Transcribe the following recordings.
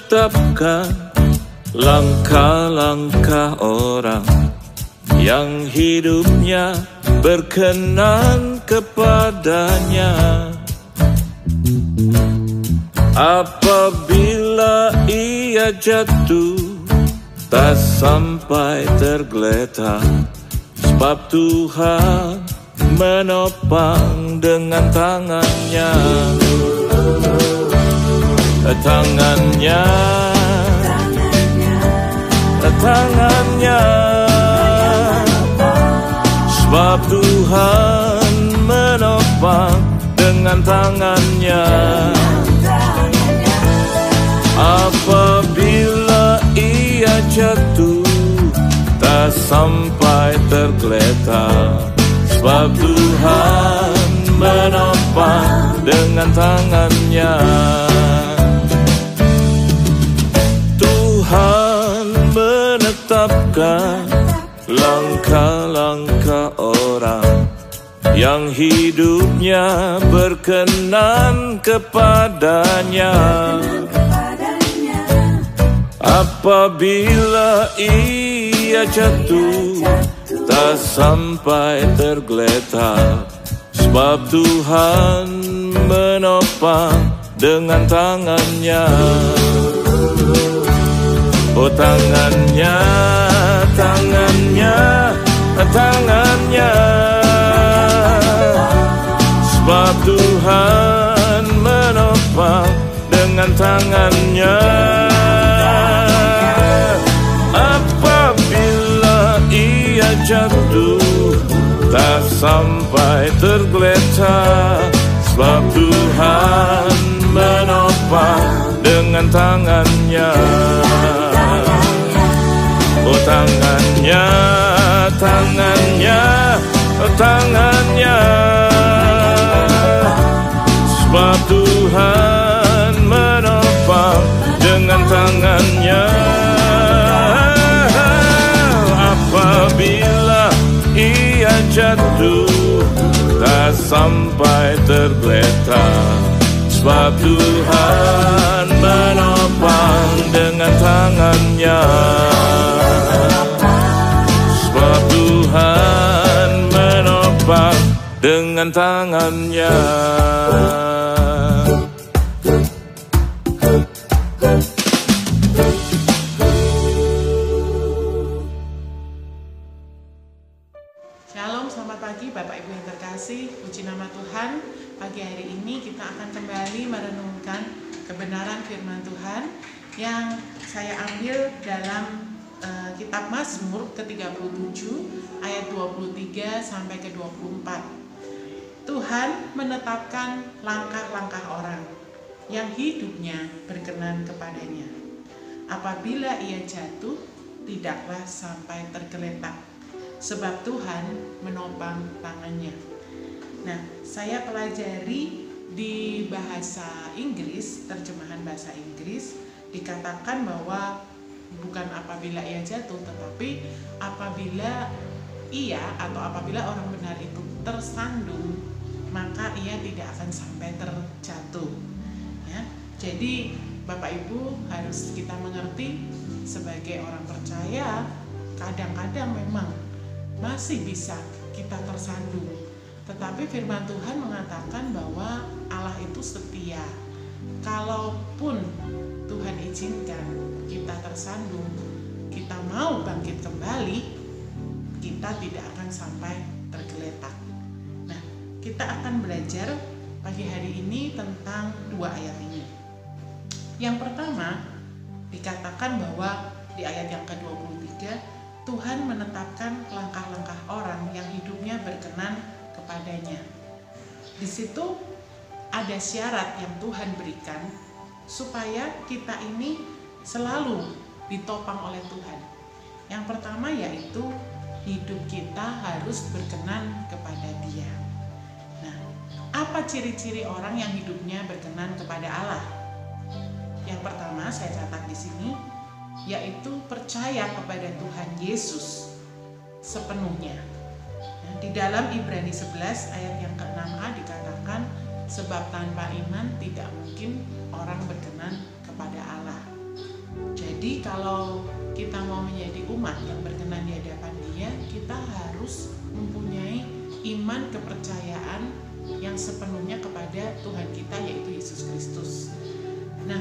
menetapkan langkah-langkah orang yang hidupnya berkenan kepadanya. Apabila ia jatuh, tak sampai tergeletak, sebab Tuhan menopang dengan tangannya. Tangannya, tangannya, sebab Tuhan menopang dengan tangannya. Apabila ia jatuh, tak sampai tergeletak, sebab Tuhan menopang dengan tangannya. Tuhan menetapkan langkah-langkah orang yang hidupnya berkenan kepadanya. Apabila ia jatuh, tak sampai tergeletak, sebab Tuhan menopang dengan tangannya. Oh, tangannya, tangannya, tangannya, sebab Tuhan menopang dengan tangannya. Apabila ia jatuh, tak sampai tergeletak, sebab Tuhan menopang dengan tangannya. Oh, tangannya, tangannya, tangannya, sebab Tuhan menopang dengan tangannya. Apabila ia jatuh, tak sampai tergeletak, sebab Tuhan menopang dengan tangannya. Sebab Tuhan menopang dengan tangannya. Shalom, selamat pagi Bapak Ibu yang terkasih. Puji nama Tuhan. Pagi hari ini kita akan kembali merenungkan kebenaran firman Tuhan yang saya ambil dalam kitab Mazmur ke-37 ayat 23 sampai ke 24. Tuhan menetapkan langkah-langkah orang yang hidupnya berkenan kepadanya. Apabila ia jatuh, tidaklah sampai tergeletak, sebab Tuhan menopang tangannya. Nah, saya pelajari di bahasa Inggris, terjemahan bahasa Inggris, dikatakan bahwa bukan apabila ia jatuh, tetapi apabila ia atau apabila orang benar itu tersandung, maka ia tidak akan sampai terjatuh. Ya, jadi Bapak Ibu harus kita mengerti sebagai orang percaya, kadang-kadang memang masih bisa kita tersandung. Tetapi firman Tuhan mengatakan bahwa Allah itu setia. Kalaupun Tuhan izinkan kita tersandung, kita mau bangkit kembali, kita tidak akan sampai tergeletak. Nah, kita akan belajar pagi hari ini tentang dua ayat ini. Yang pertama, dikatakan bahwa di ayat yang ke-23, Tuhan menetapkan langkah-langkah orang yang hidupnya berkenan kepadanya. Di situ ada syarat yang Tuhan berikan supaya kita ini selalu ditopang oleh Tuhan. Yang pertama yaitu hidup kita harus berkenan kepada Dia. Nah, apa ciri-ciri orang yang hidupnya berkenan kepada Allah? Yang pertama saya catat di sini, yaitu percaya kepada Tuhan Yesus sepenuhnya. Nah, di dalam Ibrani 11 ayat yang ke-6a dikatakan, sebab tanpa iman tidak mungkin orang berkenan kepada Allah. Jadi kalau kita mau menjadi umat yang berkenan di hadapan Dia, kita harus mempunyai iman kepercayaan yang sepenuhnya kepada Tuhan kita, yaitu Yesus Kristus. Nah,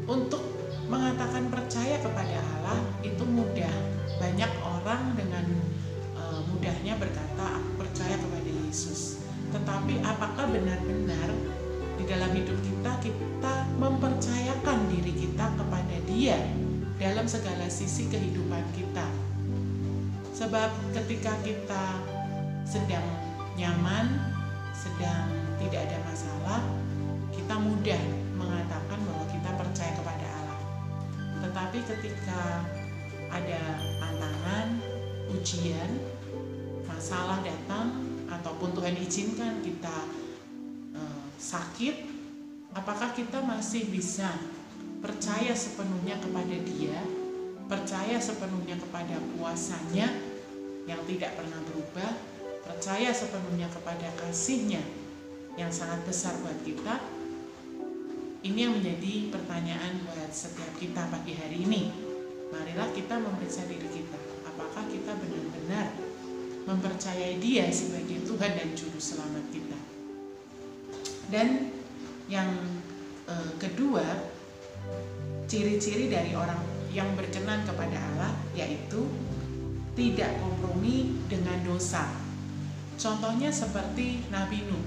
untuk mengatakan percaya kepada Allah itu mudah. Banyak orang dengan mudahnya berkata, aku percaya kepada Yesus. Tetapi apakah benar-benar di dalam hidup kita mempercayakan diri kita kepada Dia dalam segala sisi kehidupan kita? Sebab ketika kita sedang nyaman, sedang tidak ada masalah, kita mudah mengatakan bahwa kita percaya kepada Allah. Tetapi ketika ada tantangan, ujian, masalah datang, ataupun Tuhan izinkan kita sakit, apakah kita masih bisa percaya sepenuhnya kepada Dia, percaya sepenuhnya kepada kuasa-Nya yang tidak pernah berubah, percaya sepenuhnya kepada kasih-Nya yang sangat besar buat kita? Ini yang menjadi pertanyaan buat setiap kita pagi hari ini. Marilah kita memeriksa diri kita, apakah kita benar-benar mempercayai Dia sebagai Tuhan dan Juru Selamat kita. Dan yang kedua, ciri-ciri dari orang yang berkenan kepada Allah yaitu tidak kompromi dengan dosa. Contohnya seperti Nabi Nuh.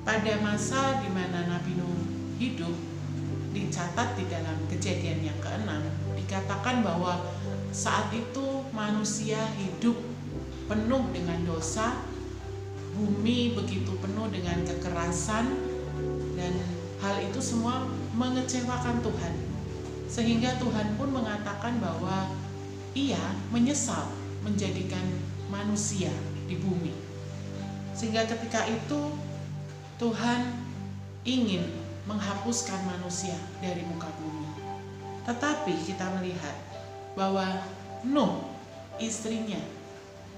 Pada masa di mana Nabi Nuh hidup, dicatat di dalam Kejadian yang ke-6, dikatakan bahwa saat itu manusia hidup penuh dengan dosa, bumi begitu penuh dengan kekerasan, dan hal itu semua mengecewakan Tuhan. Sehingga Tuhan pun mengatakan bahwa Ia menyesal menjadikan manusia di bumi. Sehingga ketika itu Tuhan ingin menghapuskan manusia dari muka bumi. Tetapi kita melihat bahwa Nuh, istrinya,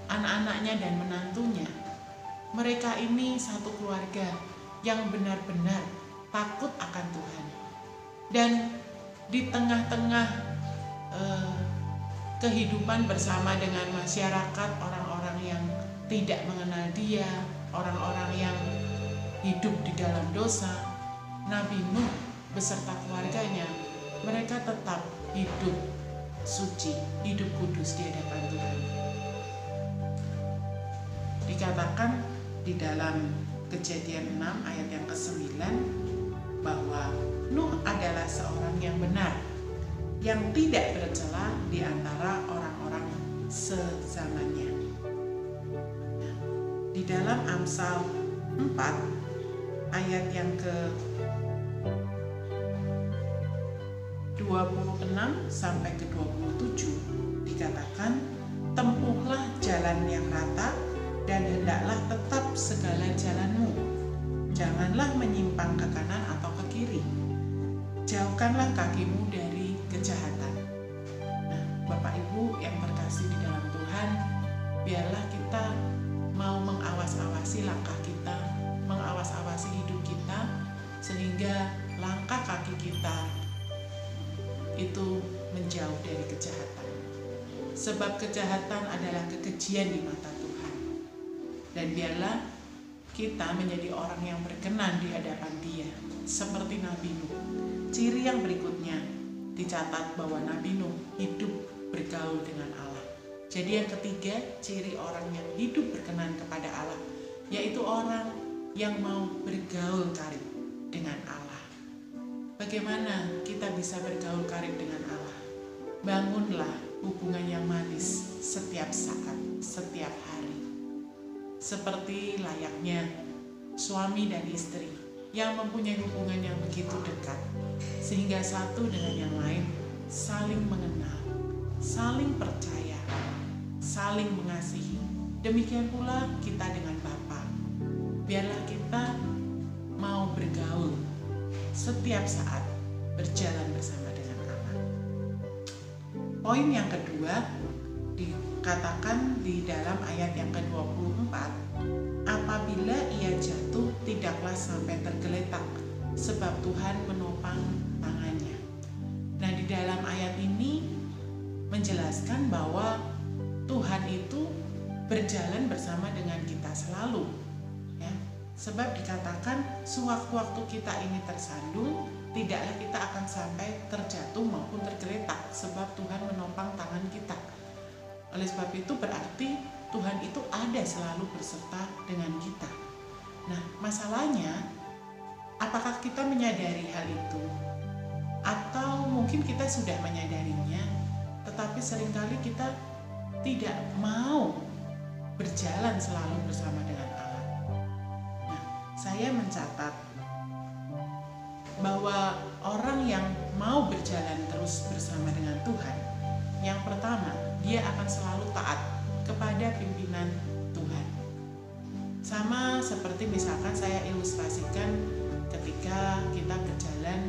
anak-anaknya dan menantunya, mereka ini satu keluarga yang benar-benar takut akan Tuhan. Dan di tengah-tengah kehidupan bersama dengan masyarakat, orang-orang yang tidak mengenal Dia, orang-orang yang hidup di dalam dosa, Nabi Nuh beserta keluarganya, mereka tetap hidup suci, hidup kudus di hadapan Tuhan. Dikatakan di dalam Kejadian 6 ayat yang ke-9 bahwa Nuh adalah seorang yang benar, yang tidak tercela di antara orang-orang sezamannya. Di dalam Amsal 4 ayat yang ke-26 sampai ke-27 dikatakan, tempuhlah jalan yang rata dan hendaklah tetap segala jalanmu. Janganlah menyimpang ke kanan atau ke kiri. Jauhkanlah kakimu dari kejahatan. Nah, Bapak Ibu yang terkasih di dalam Tuhan, biarlah kita mau mengawas-awasi langkah kita, mengawas-awasi hidup kita, sehingga langkah kaki kita itu menjauh dari kejahatan. Sebab kejahatan adalah kekejian di mata Tuhan. Dan biarlah kita menjadi orang yang berkenan di hadapan Dia, seperti Nabi Nuh. Ciri yang berikutnya dicatat bahwa Nabi Nuh hidup bergaul dengan Allah. Jadi yang ketiga, ciri orang yang hidup berkenan kepada Allah, yaitu orang yang mau bergaul karib dengan Allah. Bagaimana kita bisa bergaul karib dengan Allah? Bangunlah hubungan yang manis setiap saat, setiap hari. Seperti layaknya suami dan istri yang mempunyai hubungan yang begitu dekat, sehingga satu dengan yang lain saling mengenal, saling percaya, saling mengasihi. Demikian pula kita dengan Bapa. Biarlah kita mau bergaul setiap saat, berjalan bersama dengan Allah. Poin yang kedua dikatakan di dalam ayat yang ke-24, apabila ia jatuh tidaklah sampai tergeletak, sebab Tuhan menopang tangannya. Nah, di dalam ayat ini menjelaskan bahwa Tuhan itu berjalan bersama dengan kita selalu, ya. Sebab dikatakan sewaktu-waktu kita ini tersandung, tidaklah kita akan sampai terjatuh maupun tergeletak, sebab Tuhan menopang tangan kita. Oleh sebab itu berarti Tuhan itu ada selalu berserta dengan kita. Nah, masalahnya apakah kita menyadari hal itu? Atau mungkin kita sudah menyadarinya, tetapi seringkali kita tidak mau berjalan selalu bersama dengan Allah. Nah, saya mencatat bahwa orang yang mau berjalan terus bersama dengan Tuhan, yang pertama, dia akan selalu taat kepada pimpinan Tuhan. Sama seperti misalkan saya ilustrasikan ketika kita berjalan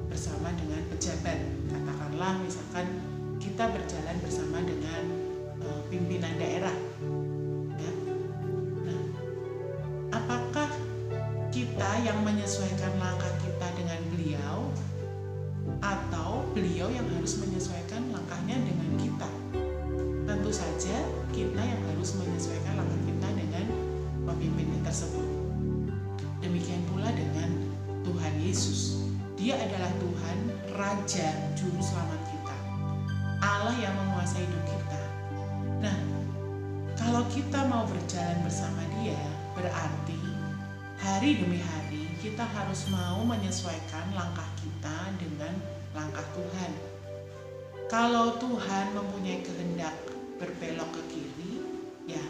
bersama dengan pejabat. Katakanlah misalkan kita berjalan bersama dengan pimpinan daerah. Ya. Nah, apakah kita yang menyesuaikan langkah kita dengan beliau, atau beliau yang harus menyesuaikan langkahnya dengan kita? Tentu saja kita yang harus menyesuaikan langkah kita dengan pemimpin tersebut. Demikian pula dengan Tuhan Yesus. Dia adalah Tuhan, Raja, Juru Selamat kita, Allah yang menguasai hidup kita. Nah, kalau kita mau berjalan bersama Dia, berarti hari demi hari kita harus mau menyesuaikan langkah kita dengan langkah Tuhan. Kalau Tuhan mempunyai kehendak berbelok ke kiri, ya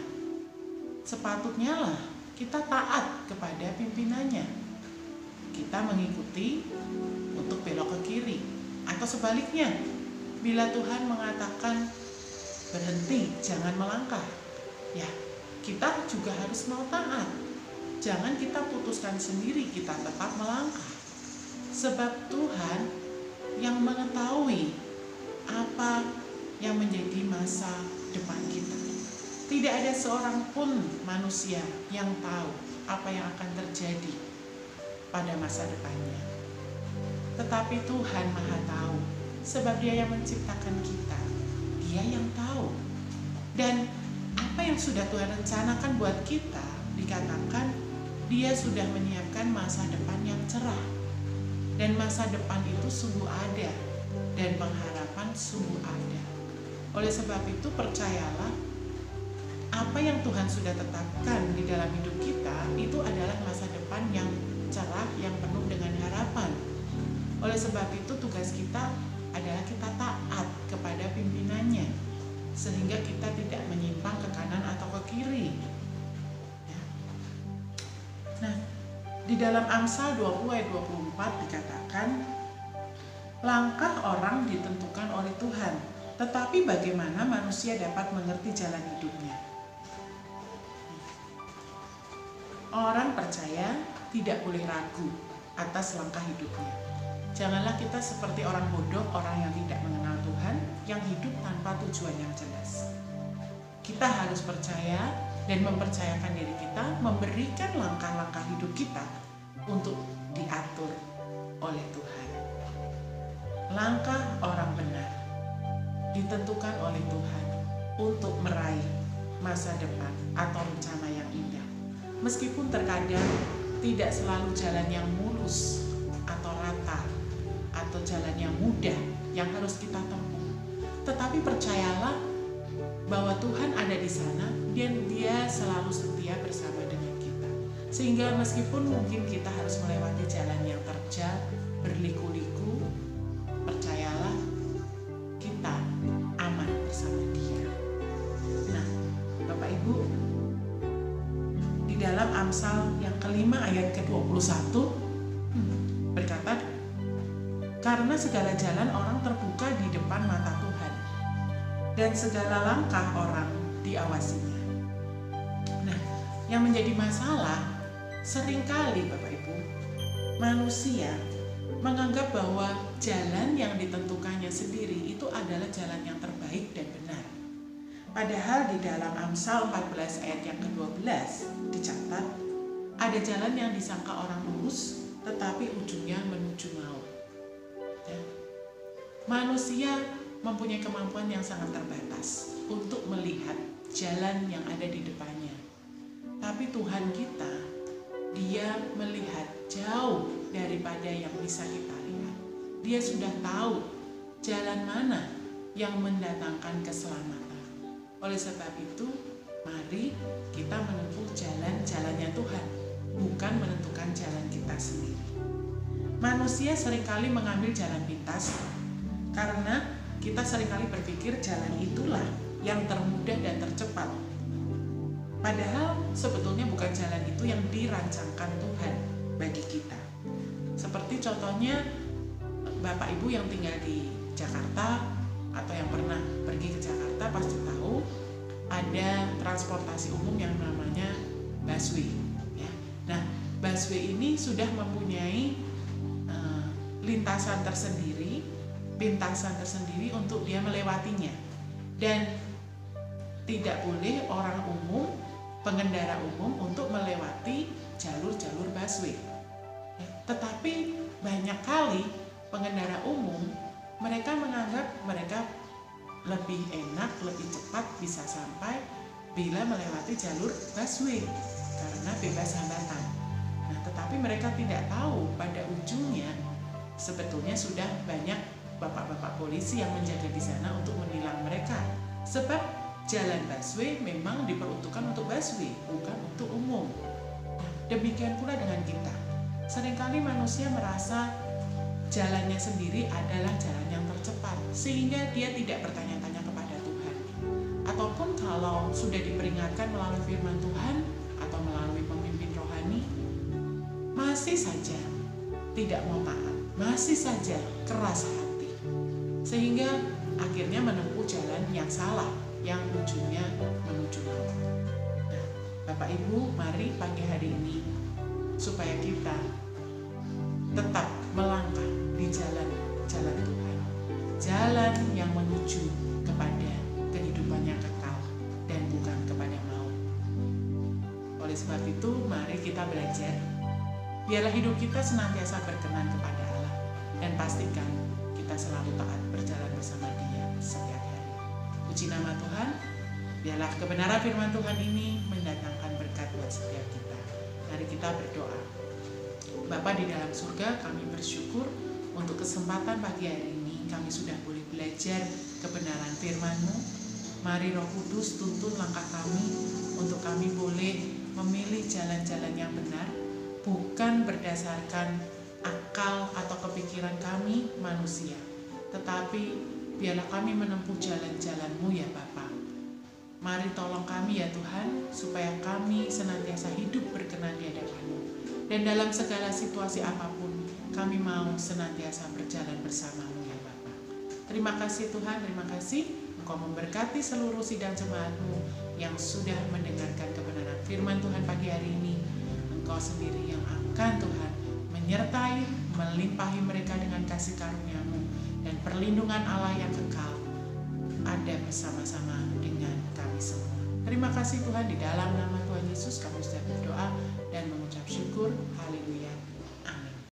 sepatutnya lah kita taat kepada pimpinannya. Kita mengikuti untuk belok ke kiri. Atau sebaliknya, bila Tuhan mengatakan berhenti, jangan melangkah, ya kita juga harus mau taat. Jangan kita putuskan sendiri, kita tetap melangkah. Sebab Tuhan yang mengetahui apa yang menjadi masa depan kita. Tidak ada seorang pun manusia yang tahu apa yang akan terjadi pada masa depannya. Tetapi Tuhan Maha Tahu, sebab Dia yang menciptakan kita. Dia yang tahu. Dan apa yang sudah Tuhan rencanakan buat kita, dikatakan Dia sudah menyiapkan masa depan yang cerah. Dan masa depan itu sungguh ada, dan pengharapan sungguh ada. Oleh sebab itu percayalah, apa yang Tuhan sudah tetapkan di dalam hidup kita itu adalah masa depan yang cerah, yang penuh dengan harapan. Oleh sebab itu tugas kita adalah kita taat kepada pimpinannya, sehingga kita tidak menyimpang ke kanan atau ke kiri. Ya. Nah, di dalam Amsal 20 ayat 24 dikatakan, langkah orang ditentukan oleh Tuhan, tetapi bagaimana manusia dapat mengerti jalan hidupnya? Orang percaya tidak boleh ragu atas langkah hidupnya. Janganlah kita seperti orang bodoh, orang yang tidak mengenal Tuhan, yang hidup tanpa tujuan yang jelas. Kita harus percaya dan mempercayakan diri kita, memberikan langkah-langkah hidup kita untuk diatur oleh Tuhan. Langkah orang benar ditentukan oleh Tuhan untuk meraih masa depan atau rencana yang indah. Meskipun terkadang tidak selalu jalan yang mulus atau rata atau jalan yang mudah yang harus kita tempuh, tetapi percayalah bahwa Tuhan ada di sana dan Dia selalu setia bersama dengan kita. Sehingga meskipun mungkin kita harus melewati jalan yang terjal, berliku-liku, percayalah kita aman bersama Dia. Nah, Bapak Ibu, di dalam Amsal yang kelima ayat ke-21 berkata, karena segala jalan orang terbuka di depan mata Tuhan, dan segala langkah orang diawasinya. Nah, yang menjadi masalah seringkali Bapak Ibu, manusia menganggap bahwa jalan yang ditentukannya sendiri itu adalah jalan yang terbaik dan benar. Padahal di dalam Amsal 14 ayat yang ke-12 dicatat, ada jalan yang disangka orang lurus, tetapi ujungnya menuju maut. Ya. Manusia mempunyai kemampuan yang sangat terbatas untuk melihat jalan yang ada di depannya. Tapi Tuhan kita, Dia melihat jauh daripada yang bisa kita lihat. Dia sudah tahu jalan mana yang mendatangkan keselamatan. Oleh sebab itu, mari kita menempuh jalan-jalannya Tuhan, bukan menentukan jalan kita sendiri. Manusia seringkali mengambil jalan pintas karena kita seringkali berpikir jalan itulah yang termudah dan tercepat. Padahal sebetulnya bukan jalan itu yang dirancangkan Tuhan bagi kita. Seperti contohnya Bapak Ibu yang tinggal di Jakarta atau yang pernah pergi ke Jakarta pasti tahu ada transportasi umum yang namanya busway. Ya. Nah, busway ini sudah mempunyai lintasan tersendiri untuk dia melewatinya. Dan tidak boleh orang umum, pengendara umum untuk melewati jalur-jalur busway. Tetapi banyak kali pengendara umum mereka menganggap mereka lebih enak, lebih cepat bisa sampai bila melewati jalur busway karena bebas hambatan. Nah, tetapi mereka tidak tahu pada ujungnya sebetulnya sudah banyak bapak-bapak polisi yang menjaga di sana untuk menilang mereka. Sebab jalan busway memang diperuntukkan untuk busway, bukan untuk umum. Demikian pula dengan kita. Seringkali manusia merasa jalannya sendiri adalah jalan yang tercepat, sehingga dia tidak bertanya-tanya kepada Tuhan. Ataupun kalau sudah diperingatkan melalui firman Tuhan atau melalui pemimpin rohani, masih saja tidak mau taat, masih saja keras hati. Sehingga akhirnya menempuh jalan yang salah, yang ujungnya menuju maut. Nah, Bapak Ibu, mari pagi hari ini supaya kita tetap melangkah di jalan Tuhan, jalan yang menuju kepada kehidupan yang kekal dan bukan kepada maut. Oleh sebab itu, mari kita belajar. Biarlah hidup kita senantiasa berkenan kepada Allah dan pastikan kita selalu taat berjalan bersama Dia setiap hari. Puji nama Tuhan, biarlah kebenaran firman Tuhan ini mendatangkan berkat buat setiap kita. Mari kita berdoa. Bapa di dalam surga, kami bersyukur untuk kesempatan pagi hari ini. Kami sudah boleh belajar kebenaran firman-Mu. Mari Roh Kudus tuntun langkah kami untuk kami boleh memilih jalan-jalan yang benar, bukan berdasarkan akal atau kepikiran kami manusia, tetapi biarlah kami menempuh jalan-jalan-Mu ya Bapa. Mari tolong kami ya Tuhan, supaya kami senantiasa hidup berkenan di hadapan-Mu. Dan dalam segala situasi apapun, kami mau senantiasa berjalan bersama-Mu ya Bapa. Terima kasih Tuhan, terima kasih. Engkau memberkati seluruh sidang jemaat-Mu yang sudah mendengarkan kebenaran firman Tuhan pagi hari ini. Engkau sendiri yang akan Tuhan menyertai, melimpahi mereka dengan kasih karunia-Mu. Dan perlindungan Allah yang kekal ada bersama-sama dengan kami semua. Terima kasih Tuhan, di dalam nama Tuhan Yesus kami sudah berdoa dan mengucap syukur. Haleluya.